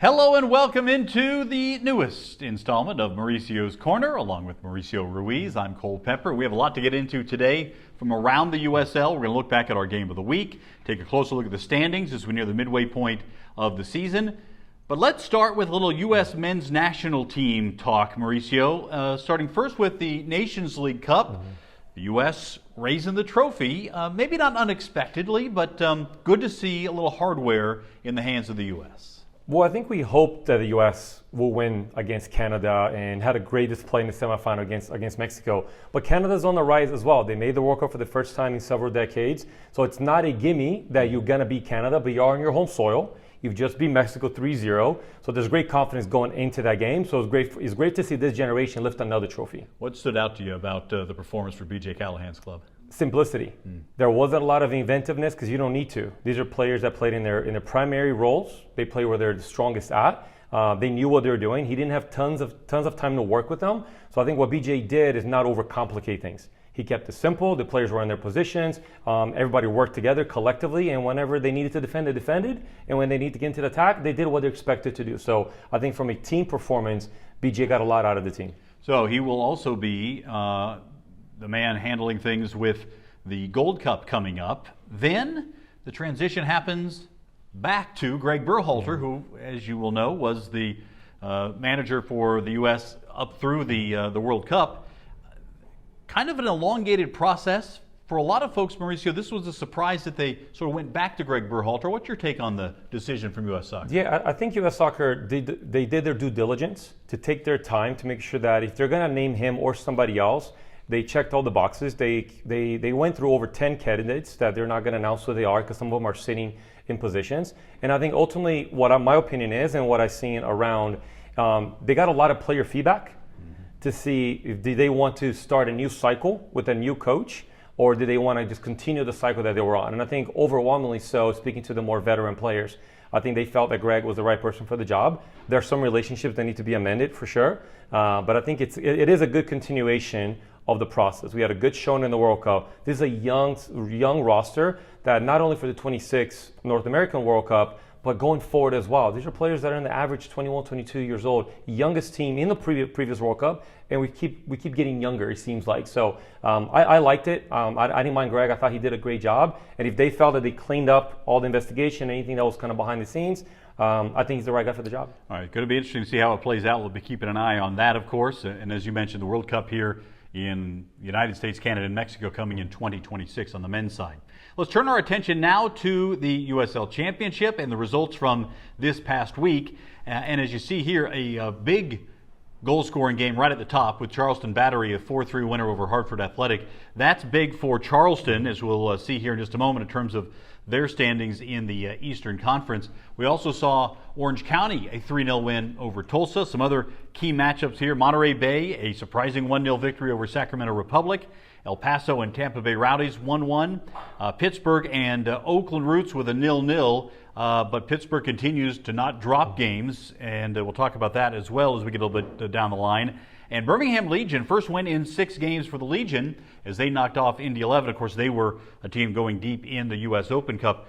Hello and welcome into the newest installment of Mauricio's Corner, along with Mauricio Ruiz. I'm Cole Pepper. We have a lot to get into today from around the USL. We're going to look back at our game of the week, take a closer look at the standings as we near the midway point of the season. But let's start with a little U.S. men's national team talk, Mauricio. Starting first with the Nations League Cup. The U.S. raising the trophy, maybe not unexpectedly, but good to see a little hardware in the hands of the U.S. Well, I think we hope that the U.S. will win against Canada and had a great display in the semifinal against Mexico. But Canada's on the rise as well. They made the World Cup for the first time in several decades. So it's not a gimme that you're going to beat Canada, but you are on your home soil. You've just beat Mexico 3-0. So there's great confidence going into that game. So it's great to see this generation lift another trophy. What stood out to you about the performance for B.J. Callahan's club? Simplicity. There wasn't a lot of inventiveness because you don't need to. These are players that played in their primary roles. They play where they're the strongest at. They knew what they were doing. He didn't have tons of time to work with them. So I think what BJ did is not overcomplicate things. He kept it simple. The players were in their positions. Everybody worked together collectively, and whenever they needed to defend, they defended. And when they needed to get into the attack, they did what they expected to do. So I think from a team performance, BJ got a lot out of the team. So he will also be the man handling things with the Gold Cup coming up. Then the transition happens back to Greg Berhalter, who, as you will know, was the manager for the U.S. up through the World Cup. Kind of an elongated process. For a lot of folks, Mauricio, this was a surprise that they sort of went back to Greg Berhalter. What's your take on the decision from U.S. Soccer? Yeah, I think U.S. Soccer, they did their due diligence to take their time to make sure that if they're going to name him or somebody else, they checked all the boxes. They went through over 10 candidates that they're not going to announce who they are because some of them are sitting in positions. And I think ultimately what my opinion is and what I've seen around, they got a lot of player feedback to see if do they want to start a new cycle with a new coach or do they want to just continue the cycle that they were on. And I think overwhelmingly so, speaking to the more veteran players, I think they felt that Greg was the right person for the job. There are some relationships that need to be amended for sure. But I think it is a good continuation of the process. We had a good showing in the World Cup. This is a young roster that not only for the 26th North American World Cup, but going forward as well. These are players that are in the average 21, 22 years old, youngest team in the previous World Cup, and we keep getting younger, it seems like. So I liked it. I didn't mind Greg. I thought he did a great job. And if they felt that they cleaned up all the investigation, anything that was kind of behind the scenes, I think he's the right guy for the job. All right, going to be interesting to see how it plays out. We'll be keeping an eye on that, of course. And as you mentioned, the World Cup here in the United States, Canada, and Mexico coming in 2026 on the men's side. Let's turn our attention now to the USL Championship and the results from this past week. And as you see here, a big goal-scoring game right at the top with Charleston Battery, a 4-3 winner over Hartford Athletic. That's big for Charleston, as we'll see here in just a moment in terms of their standings in the Eastern Conference. We also saw Orange County, a 3-0 win over Tulsa. Some other key matchups here. Monterey Bay, a surprising 1-0 victory over Sacramento Republic. El Paso and Tampa Bay Rowdies 1-1. Pittsburgh and Oakland Roots with a 0-0. But Pittsburgh continues to not drop games, and we'll talk about that as well as we get a little bit down the line. And Birmingham Legion, first win in 6 games for the Legion as they knocked off Indy 11. Of course, they were a team going deep in the U.S. Open Cup.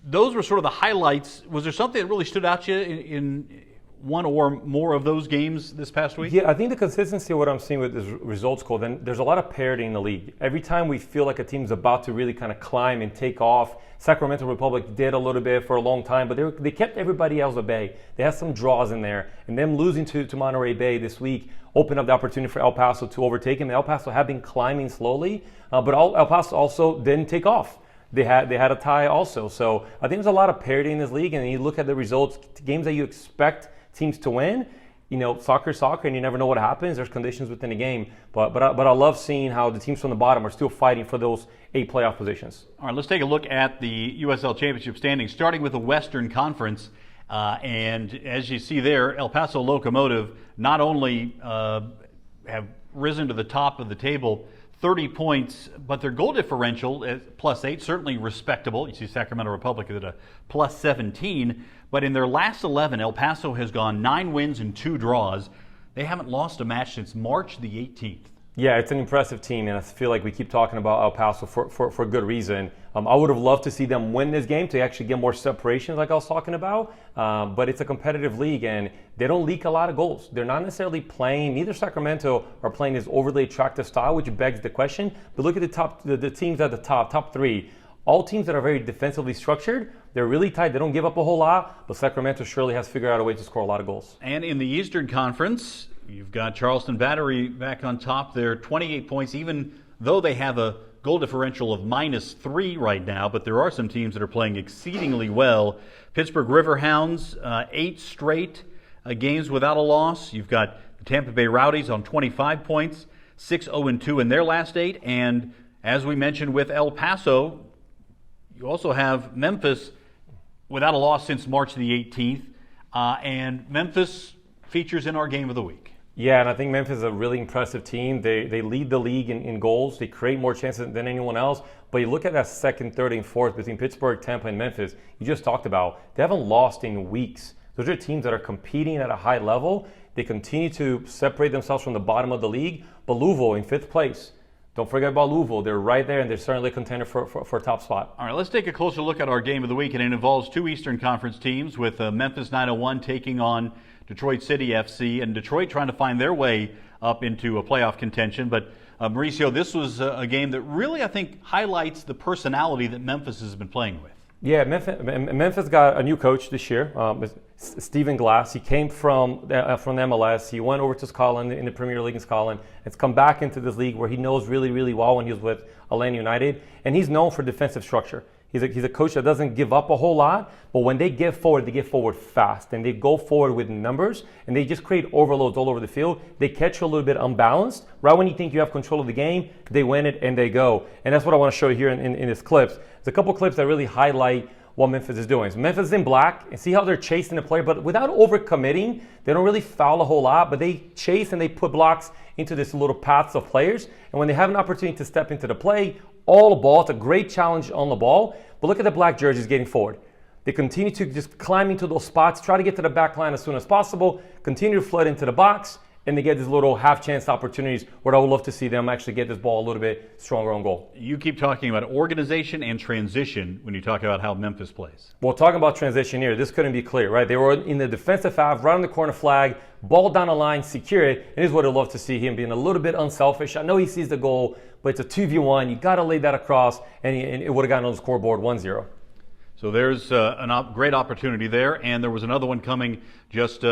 Those were sort of the highlights. Was there something that really stood out to you in one or more of those games this past week? Yeah, I think the consistency of what I'm seeing with this results, Cole, then there's a lot of parity in the league. Every time we feel like a team's about to really kind of climb and take off, Sacramento Republic did a little bit for a long time, but they kept everybody else at bay. They had some draws in there, and them losing to Monterey Bay this week opened up the opportunity for El Paso to overtake him. El Paso have been climbing slowly, but El Paso also didn't take off. They had a tie also. So I think there's a lot of parity in this league, and you look at the results, games that you expect teams to win. You know, soccer, and you never know what happens. There's conditions within the game, but I love seeing how the teams from the bottom are still fighting for those 8 playoff positions. All right, let's take a look at the USL Championship standings, starting with the Western Conference. And as you see there, El Paso Locomotive not only have risen to the top of the table, 30 points, but their goal differential at +8, certainly respectable. You see Sacramento Republic at a +17, but in their last 11, El Paso has gone 9 wins and 2 draws. They haven't lost a match since March the 18th. Yeah, it's an impressive team, and I feel like we keep talking about El Paso for good reason. I would have loved to see them win this game to actually get more separation like I was talking about, but it's a competitive league, and they don't leak a lot of goals. They're not necessarily playing, neither Sacramento are playing this overly attractive style, which begs the question, but look at the teams at the top three. All teams that are very defensively structured, they're really tight. They don't give up a whole lot, but Sacramento surely has figured out a way to score a lot of goals. And in the Eastern Conference, you've got Charleston Battery back on top there, 28 points, even though they have a goal differential of -3 right now, but there are some teams that are playing exceedingly well. Pittsburgh Riverhounds, 8 straight games without a loss. You've got the Tampa Bay Rowdies on 25 points, 6-0-2 in their last 8. And as we mentioned with El Paso, you also have Memphis without a loss since March the 18th. And Memphis features in our game of the week. Yeah, and I think Memphis is a really impressive team. They lead the league in goals. They create more chances than anyone else. But you look at that second, third, and fourth between Pittsburgh, Tampa, and Memphis, you just talked about, they haven't lost in weeks. Those are teams that are competing at a high level. They continue to separate themselves from the bottom of the league. But Louisville in 5th place. Don't forget about Louisville. They're right there, and they're certainly a contender for a top spot. All right, let's take a closer look at our game of the week, and it involves 2 Eastern Conference teams with Memphis 901 taking on Detroit City FC, and Detroit trying to find their way up into a playoff contention. But Mauricio, this was a game that really, I think, highlights the personality that Memphis has been playing with. Yeah, Memphis got a new coach this year, Stephen Glass. He came from MLS. He went over to Scotland in the Premier League in Scotland. It's come back into this league where he knows really, really well when he was with Atlanta United. And he's known for defensive structure. He's a coach that doesn't give up a whole lot, but when they get forward fast, and they go forward with numbers, and they just create overloads all over the field. They catch you a little bit unbalanced. Right when you think you have control of the game, they win it and they go. And that's what I want to show you here in this clips. There's a couple clips that really highlight what Memphis is doing. So Memphis is in black, and see how they're chasing the player, but without overcommitting. They don't really foul a whole lot, but they chase and they put blocks into this little paths of players. And when they have an opportunity to step into the play, all the ball, it's a great challenge on the ball. But look at the black jerseys getting forward. They continue to just climb into those spots, try to get to the back line as soon as possible, continue to flood into the box, and they get these little half-chance opportunities where I would love to see them actually get this ball a little bit stronger on goal. You keep talking about organization and transition when you talk about how Memphis plays. Well, talking about transition here, this couldn't be clear, right? They were in the defensive half, right on the corner flag, ball down the line, secure it, and this is what I'd love to see, him being a little bit unselfish. I know he sees the goal, but it's a 2v1. You got to lay that across, and it would have gotten on the scoreboard 1-0. So there's a great opportunity there, and there was another one coming just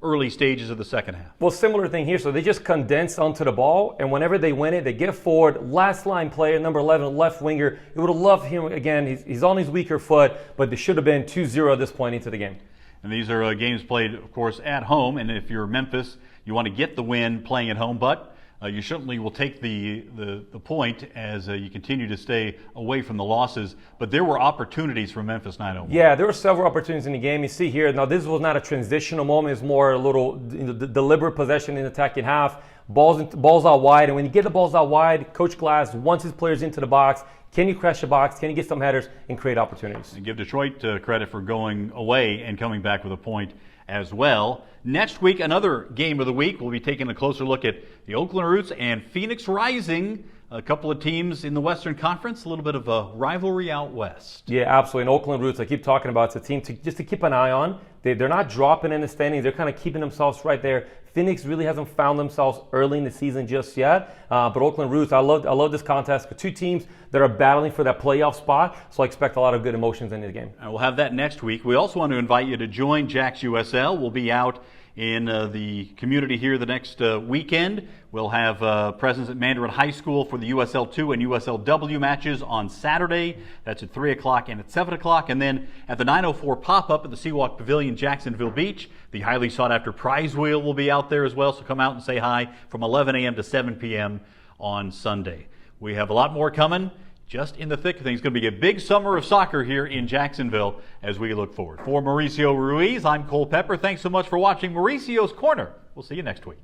early stages of the second half. Well, similar thing here. So they just condense onto the ball, and whenever they win it, they get forward. Last line player, number 11, left winger. You would have loved him again. He's on his weaker foot, but there should have been 2-0 at this point into the game. And these are games played, of course, at home, and if you're Memphis, you want to get the win playing at home, but you certainly will take the point as you continue to stay away from the losses. But there were opportunities for Memphis 901. Yeah, there were several opportunities in the game. You see here, now this was not a transitional moment. It's more a little deliberate possession in the attacking half. Balls out wide, and when you get the balls out wide, Coach Glass wants his players into the box. Can you crash the box? Can you get some headers and create opportunities? And give Detroit credit for going away and coming back with a point as well. Next week, another game of the week. We'll be taking a closer look at the Oakland Roots and Phoenix Rising, a couple of teams in the Western Conference, a little bit of a rivalry out west. Yeah, absolutely. And Oakland Roots, I keep talking about, it's a team just to keep an eye on. They're not dropping in the standings. They're kind of keeping themselves right there. Phoenix really hasn't found themselves early in the season just yet. But Oakland Roots, I love this contest. For two teams that are battling for that playoff spot, so I expect a lot of good emotions in the game. And we'll have that next week. We also want to invite you to join JaxUSL. We'll be out in the community here the next weekend. We'll have presence at Mandarin High School for the USL2 and USLW matches on Saturday. That's at 3 o'clock and at 7 o'clock. And then at the 904 pop-up at the Seawalk Pavilion, Jacksonville Beach, the highly sought-after prize wheel will be out there as well. So come out and say hi from 11 a.m. to 7 p.m. on Sunday. We have a lot more coming. Just in the thick of things. It's going to be a big summer of soccer here in Jacksonville as we look forward. For Mauricio Ruiz, I'm Cole Pepper. Thanks so much for watching Mauricio's Corner. We'll see you next week.